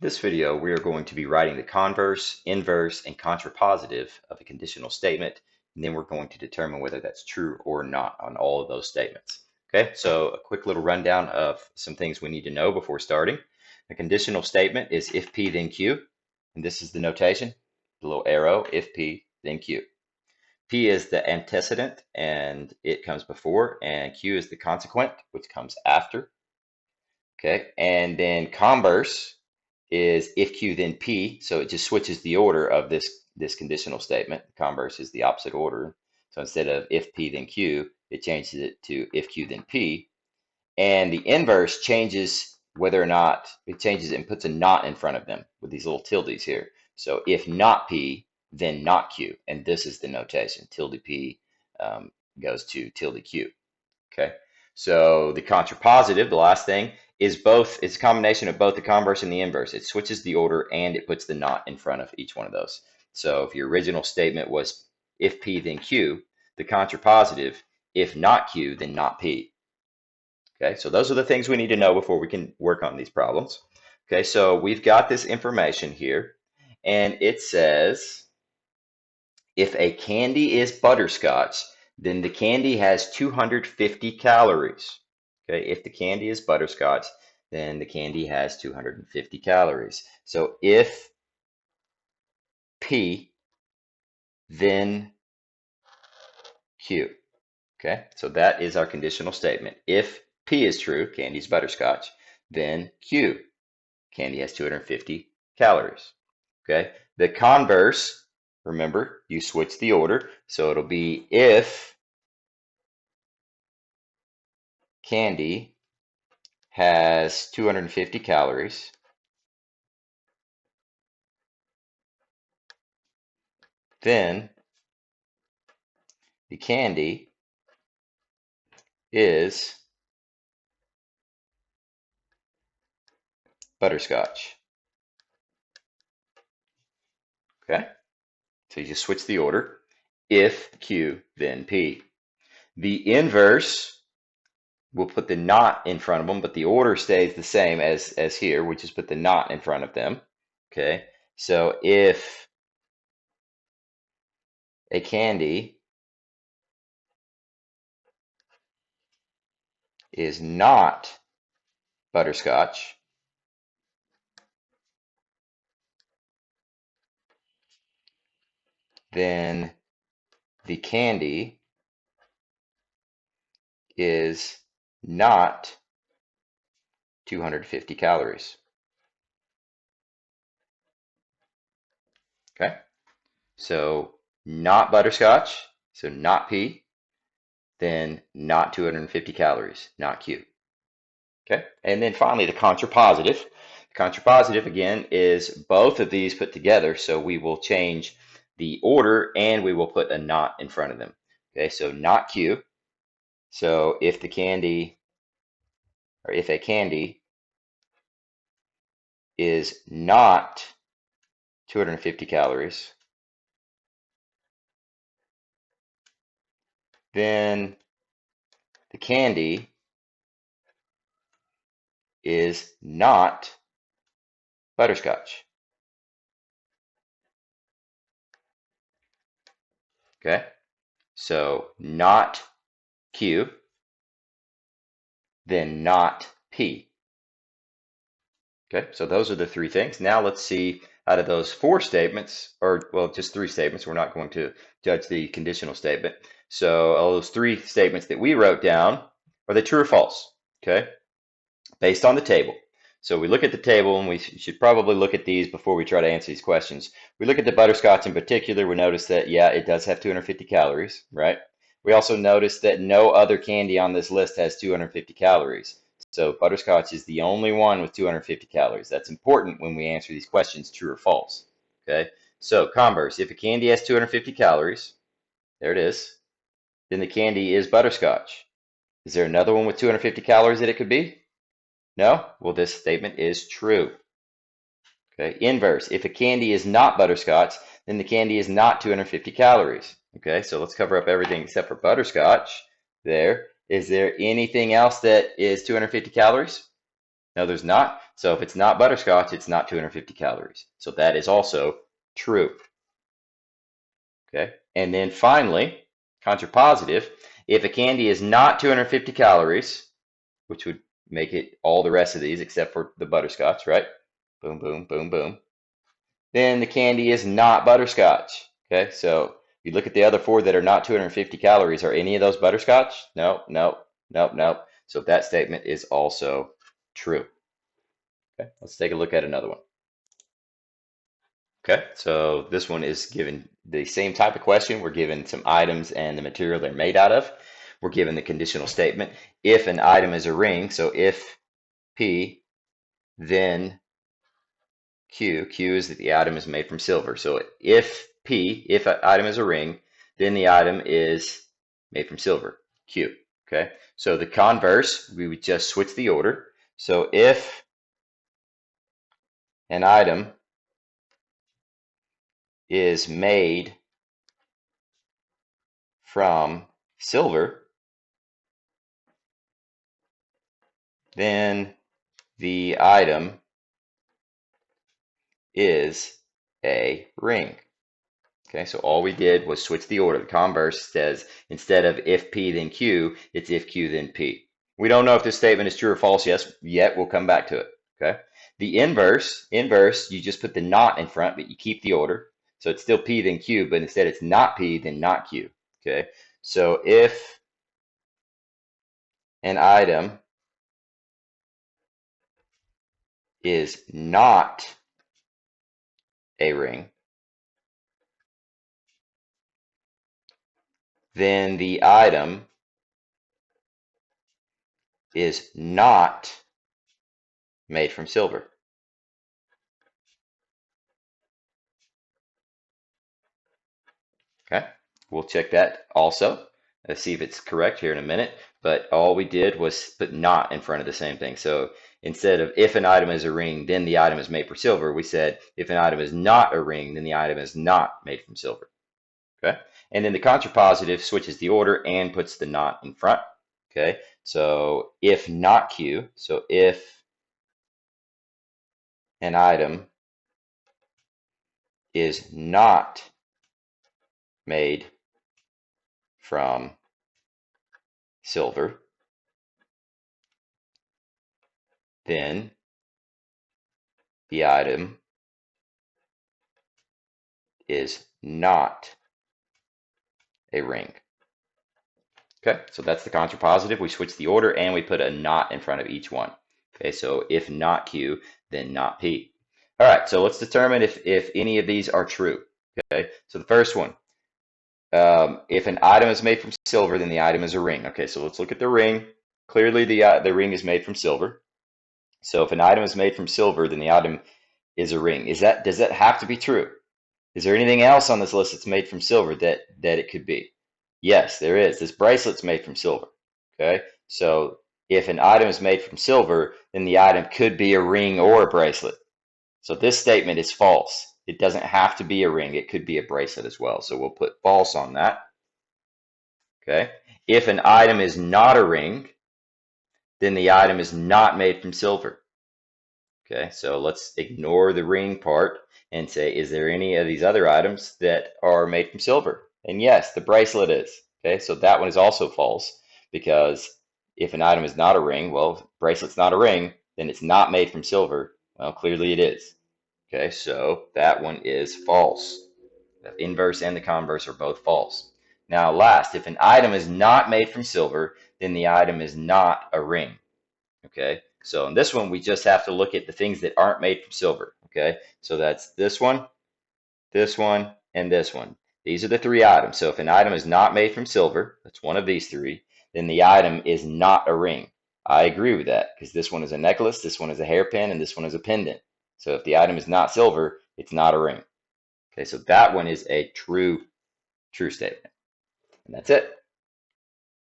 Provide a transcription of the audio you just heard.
This video, we are going to be writing the converse, inverse, and contrapositive of a conditional statement, and then we're going to determine whether that's true or not on all of those statements. Okay, so a quick little rundown of some things we need to know before starting. A conditional statement is if P then Q, and this is the notation, the little arrow, if P then Q. P is the antecedent, and it comes before, and Q is the consequent, which comes after. Okay, and then converse is if Q then P, so it just switches the order of this conditional statement. Converse is the opposite order. So instead of if P then Q, it changes it to if Q then P. And the inverse changes whether or not, it changes it and puts a not in front of them with these little tildes here. So if not P, then not Q. And this is the notation. Tilde P goes to tilde Q. Okay, so the contrapositive, the last thing, is both. It's a combination of both the converse and the inverse. It switches the order and it puts the not in front of each one of those. So if your original statement was if P then Q, the contrapositive, if not Q, then not P. Okay, so those are the things we need to know before we can work on these problems. Okay, so we've got this information here, and it says if a candy is butterscotch, then the candy has 250 calories. Okay, if the candy is butterscotch, then the candy has 250 calories. So if P, then Q. Okay, so that is our conditional statement. If P is true, candy is butterscotch, then Q, candy has 250 calories. Okay, the converse, remember, you switch the order, so it'll be if candy has 250 calories, then the candy is butterscotch. Okay, so you just switch the order. If Q, then P. The inverse, we'll put the not in front of them, but the order stays the same as here. We just put the not in front of them. Okay, so if a candy is not butterscotch, then the candy is not 250 calories. Okay, so not butterscotch, so not P, then not 250 calories, not Q. Okay, and then finally the contrapositive. The contrapositive again is both of these put together, so we will change the order and we will put a not in front of them. Okay, so not Q. So if the candy, or if a candy is not 250 calories, then the candy is not butterscotch. Okay, so not Q, then not P. Okay, so those are the three things. Now let's see out of those four statements, or well, just three statements. We're not going to judge the conditional statement. So all those three statements that we wrote down, are they true or false? Okay, based on the table. So we look at the table, and we should probably look at these before we try to answer these questions. We look at the butterscotch in particular. We notice that, yeah, it does have 250 calories, right? We also notice that no other candy on this list has 250 calories. So butterscotch is the only one with 250 calories. That's important when we answer these questions, true or false. Okay, so converse, if a candy has 250 calories, there it is, then the candy is butterscotch. Is there another one with 250 calories that it could be? No? Well, this statement is true. Okay, inverse, if a candy is not butterscotch, then the candy is not 250 calories. Okay, so let's cover up everything except for butterscotch there. Is there anything else that is 250 calories? No, there's not. So if it's not butterscotch, it's not 250 calories. So that is also true. Okay. And then finally, contrapositive, if a candy is not 250 calories, which would make it all the rest of these except for the butterscotch, right? Boom, boom, boom, boom. Then the candy is not butterscotch. Okay, so you look at the other four that are not 250 calories. Are any of those butterscotch? No, no, no, no. So that statement is also true. Okay, let's take a look at another one. Okay, so this one is given the same type of question. We're given some items and the material they're made out of. We're given the conditional statement. If an item is a ring, so if P, then Q. Q is that the item is made from silver. So if P, if an item is a ring, then the item is made from silver. Q. Okay. So the converse, we would just switch the order. So if an item is made from silver, then the item is a ring. Okay, so all we did was switch the order. The converse says instead of if P then Q, it's if Q then P. We don't know if this statement is true or false yet. We'll come back to it. Okay. The inverse, you just put the not in front, but you keep the order. So it's still P then Q, but instead it's not P then not Q. Okay. So if an item is not a ring, then the item is not made from silver. Okay, we'll check that also. Let's see if it's correct here in a minute. But all we did was put not in front of the same thing. So instead of if an item is a ring, then the item is made for silver, we said if an item is not a ring, then the item is not made from silver. Okay, and then the contrapositive switches the order and puts the not in front. Okay, so if not Q, so if an item is not made from silver, then the item is not a ring. Okay, so that's the contrapositive. We switch the order and we put a not in front of each one. Okay, so if not Q, then not P. All right, so let's determine if any of these are true. Okay, so the first one, if an item is made from silver, then the item is a ring. Okay, so let's look at the ring. Clearly, the ring is made from silver. So if an item is made from silver, then the item is a ring. Does that have to be true? Is there anything else on this list that's made from silver that it could be? Yes, there is. This bracelet's made from silver. Okay, so if an item is made from silver, then the item could be a ring or a bracelet. So this statement is false. It doesn't have to be a ring. It could be a bracelet as well. So we'll put false on that. Okay, if an item is not a ring, then the item is not made from silver. Okay, so let's ignore the ring part and say, is there any of these other items that are made from silver? And yes, the bracelet is. Okay, so that one is also false because if an item is not a ring, well, if bracelet's not a ring, then it's not made from silver. Well, clearly it is. Okay, so that one is false. The inverse and the converse are both false. Now, last, if an item is not made from silver, then the item is not a ring. Okay, so in this one, we just have to look at the things that aren't made from silver. Okay, so that's this one, and this one. These are the three items. So if an item is not made from silver, that's one of these three, then the item is not a ring. I agree with that because this one is a necklace, this one is a hairpin, and this one is a pendant. So if the item is not silver, it's not a ring. Okay, so that one is a true statement. And that's it.